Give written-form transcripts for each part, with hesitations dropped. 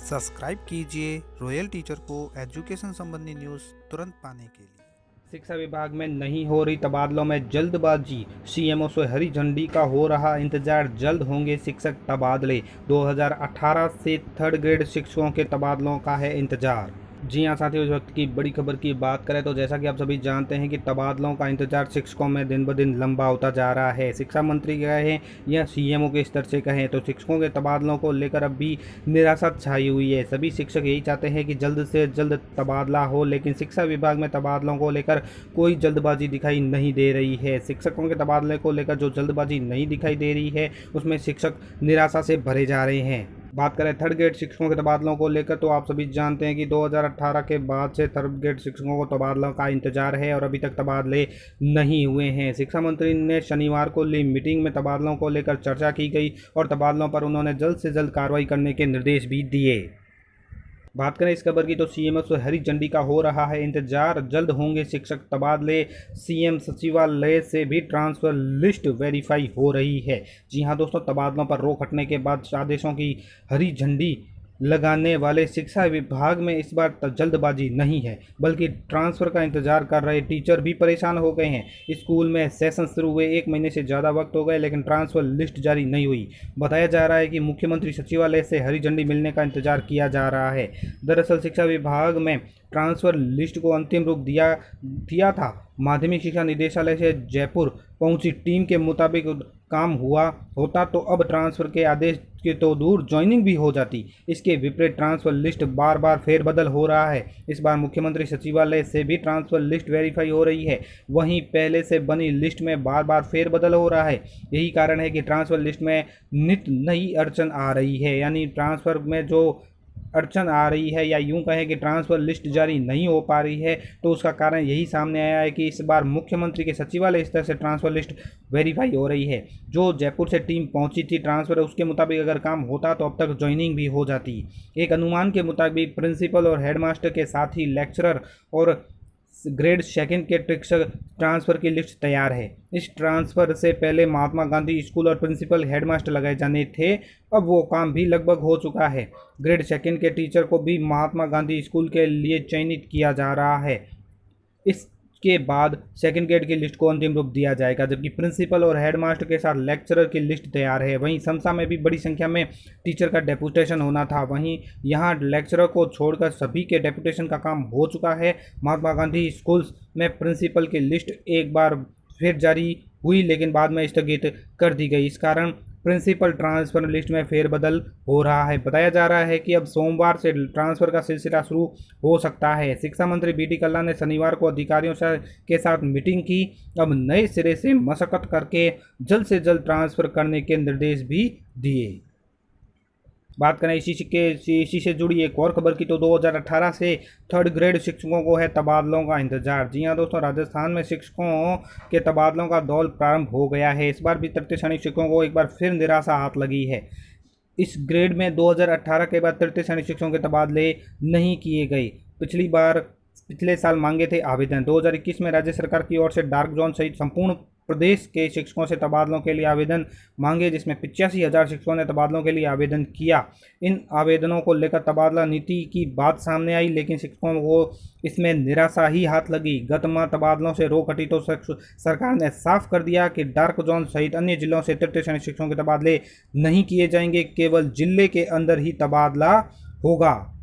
Subscribe कीजिए royal teacher को education संबंधी न्यूज़ तुरंत पाने के लिए। शिक्षा विभाग में नहीं हो रही तबादलों में जल्दबाजी, सीएमओ से हरी झंडी का हो रहा इंतजार, जल्द होंगे शिक्षक तबादले। 2018 से थर्ड ग्रेड शिक्षकों के तबादलों का है इंतजार। जी हाँ साथियों, इस वक्त की बड़ी खबर की बात करें तो जैसा कि आप सभी जानते हैं कि तबादलों का इंतजार शिक्षकों में दिन ब दिन लंबा होता जा रहा है। शिक्षा मंत्री कहें या सीएमओ के स्तर से कहें तो शिक्षकों के तबादलों को लेकर अब भी निराशा छाई हुई है। सभी शिक्षक यही चाहते हैं कि जल्द से जल्द तबादला हो, लेकिन शिक्षा विभाग में तबादलों को लेकर कोई जल्दबाजी दिखाई नहीं दे रही है। शिक्षकों के तबादले को लेकर जो जल्दबाजी नहीं दिखाई दे रही है उसमें शिक्षक निराशा से भरे जा रहे हैं। बात करें थर्ड ग्रेड शिक्षकों के तबादलों को लेकर तो आप सभी जानते हैं कि 2018 के बाद से थर्ड ग्रेड शिक्षकों को तबादलों का इंतजार है और अभी तक तबादले नहीं हुए हैं। शिक्षा मंत्री ने शनिवार को ली मीटिंग में तबादलों को लेकर चर्चा की गई और तबादलों पर उन्होंने जल्द से जल्द कार्रवाई करने के निर्देश भी दिए। बात करें इस खबर की तो सीएमओ से हरी झंडी का हो रहा है इंतजार, जल्द होंगे शिक्षक तबादले। सीएम सचिवालय से भी ट्रांसफर लिस्ट वेरीफाई हो रही है। जी हां दोस्तों, तबादलों पर रोक हटने के बाद आदेशों की हरी झंडी लगाने वाले शिक्षा विभाग में इस बार जल्दबाजी नहीं है, बल्कि ट्रांसफ़र का इंतजार कर रहे टीचर भी परेशान हो गए हैं। स्कूल में सेशन शुरू हुए 1 महीने से ज़्यादा वक्त हो गए, लेकिन ट्रांसफ़र लिस्ट जारी नहीं हुई। बताया जा रहा है कि मुख्यमंत्री सचिवालय से हरी झंडी मिलने का इंतजार किया जा रहा है। दरअसल शिक्षा विभाग में ट्रांसफ़र लिस्ट को अंतिम रूप दिया था। माध्यमिक शिक्षा निदेशालय से जयपुर पहुंची टीम के मुताबिक काम हुआ होता तो अब ट्रांसफ़र के आदेश के तो दूर ज्वाइनिंग भी हो जाती। इसके विपरीत ट्रांसफ़र लिस्ट बार बार फेरबदल हो रहा है। इस बार मुख्यमंत्री सचिवालय से भी ट्रांसफ़र लिस्ट वेरीफाई हो रही है, वहीं पहले से बनी लिस्ट में बार बार फेरबदल हो रहा है। यही कारण है कि ट्रांसफ़र लिस्ट में नित नई अड़चन आ रही है, यानी ट्रांसफ़र में जो अड़चन आ रही है या यूं कहें कि ट्रांसफ़र लिस्ट जारी नहीं हो पा रही है, तो उसका कारण यही सामने आया है कि इस बार मुख्यमंत्री के सचिवालय स्तर से ट्रांसफ़र लिस्ट वेरीफाई हो रही है। जो जयपुर से टीम पहुंची थी ट्रांसफ़र, उसके मुताबिक अगर काम होता तो अब तक ज्वाइनिंग भी हो जाती। एक अनुमान के मुताबिक प्रिंसिपल और हेडमास्टर के साथ ही लेक्चरर और ग्रेड सेकंड के शिक्षक ट्रांसफ़र की लिस्ट तैयार है। इस ट्रांसफ़र से पहले महात्मा गांधी स्कूल और प्रिंसिपल हेडमास्टर लगाए जाने थे, अब वो काम भी लगभग हो चुका है। ग्रेड सेकंड के टीचर को भी महात्मा गांधी स्कूल के लिए चयनित किया जा रहा है। इसके बाद सेकंड ग्रेड की लिस्ट को अंतिम रूप दिया जाएगा, जबकि प्रिंसिपल और हेडमास्टर के साथ लेक्चरर की लिस्ट तैयार है। वहीं समसा में भी बड़ी संख्या में टीचर का डेपुटेशन होना था, वहीं यहाँ लेक्चरर को छोड़कर सभी के डेपुटेशन का काम हो चुका है। महात्मा गांधी स्कूल्स में प्रिंसिपल की लिस्ट एक बार फिर जारी हुई, लेकिन बाद में स्थगित कर दी गई। इस कारण प्रिंसिपल ट्रांसफ़र लिस्ट में फेरबदल हो रहा है। बताया जा रहा है कि अब सोमवार से ट्रांसफ़र का सिलसिला शुरू हो सकता है। शिक्षा मंत्री बीडी कल्ला ने शनिवार को अधिकारियों के साथ मीटिंग की। अब नए सिरे से मशक्कत करके जल्द से जल्द ट्रांसफ़र करने के निर्देश भी दिए। बात करें इसी से जुड़ी एक और खबर की तो 2018 से थर्ड ग्रेड शिक्षकों को है तबादलों का इंतजार। जी हाँ दोस्तों, राजस्थान में शिक्षकों के तबादलों का दौर प्रारंभ हो गया है। इस बार भी तृतीय श्रेणी शिक्षकों को एक बार फिर निराशा हाथ लगी है। इस ग्रेड में 2018 के बाद तृतीय श्रेणी शिक्षकों के तबादले नहीं किए गए। पिछले साल मांगे थे आवेदन। 2021 में राज्य सरकार की ओर से डार्क जोन सहित संपूर्ण प्रदेश के शिक्षकों से तबादलों के लिए आवेदन मांगे, जिसमें 85,000 शिक्षकों ने तबादलों के लिए आवेदन किया। इन आवेदनों को लेकर तबादला नीति की बात सामने आई, लेकिन शिक्षकों को इसमें निराशा ही हाथ लगी। गत माह तबादलों से रोक हटी तो सरकार ने साफ कर दिया कि डार्क जोन सहित अन्य जिलों से तृतीय श्रेणी शिक्षकों के तबादले नहीं किए जाएंगे, केवल जिले के अंदर ही तबादला होगा।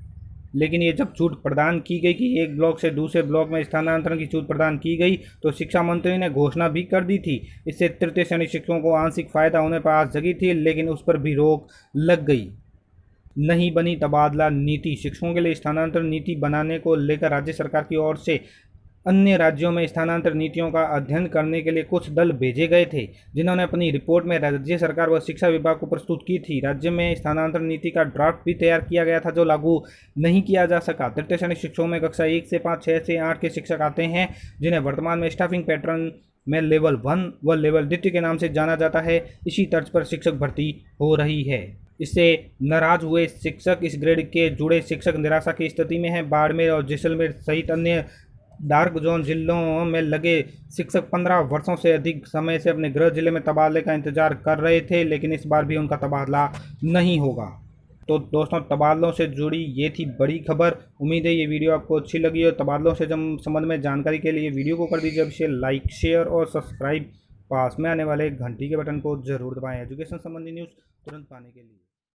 लेकिन ये जब छूट प्रदान की गई कि एक ब्लॉक से दूसरे ब्लॉक में स्थानांतरण की छूट प्रदान की गई, तो शिक्षा मंत्री ने घोषणा भी कर दी थी। इससे तृतीय श्रेणी शिक्षकों को आंशिक फायदा होने पर आस जगी थी, लेकिन उस पर भी रोक लग गई। नहीं बनी तबादला नीति। शिक्षकों के लिए स्थानांतरण नीति बनाने को लेकर राज्य सरकार की ओर से अन्य राज्यों में स्थानांतरण नीतियों का अध्ययन करने के लिए कुछ दल भेजे गए थे, जिन्होंने अपनी रिपोर्ट में राज्य सरकार व शिक्षा विभाग को प्रस्तुत की थी। राज्य में स्थानांतरण नीति का ड्राफ्ट भी तैयार किया गया था, जो लागू नहीं किया जा सका। तृतीय श्रेणी शिक्षकों में कक्षा 1 से 5, 6 से 8 के शिक्षक आते हैं, जिन्हें वर्तमान में स्टाफिंग पैटर्न में लेवल 1 व लेवल द्वितीय के नाम से जाना जाता है। इसी तर्ज पर शिक्षक भर्ती हो रही है। इससे नाराज हुए शिक्षक इस ग्रेड के जुड़े शिक्षक निराशा की स्थिति में हैं। बाड़मेर और जैसलमेर सहित अन्य डार्क जोन जिलों में लगे शिक्षक 15 वर्षों से अधिक समय से अपने गृह जिले में तबादले का इंतजार कर रहे थे, लेकिन इस बार भी उनका तबादला नहीं होगा। तो दोस्तों तबादलों से जुड़ी ये थी बड़ी खबर। उम्मीद है ये वीडियो आपको अच्छी लगी और तबादलों से संबंध में जानकारी के लिए वीडियो को कर दीजिए अवश्य लाइक, शेयर और सब्सक्राइब। पास में आने वाले घंटी के बटन को जरूर दबाएं एजुकेशन संबंधी न्यूज़ तुरंत पाने के लिए।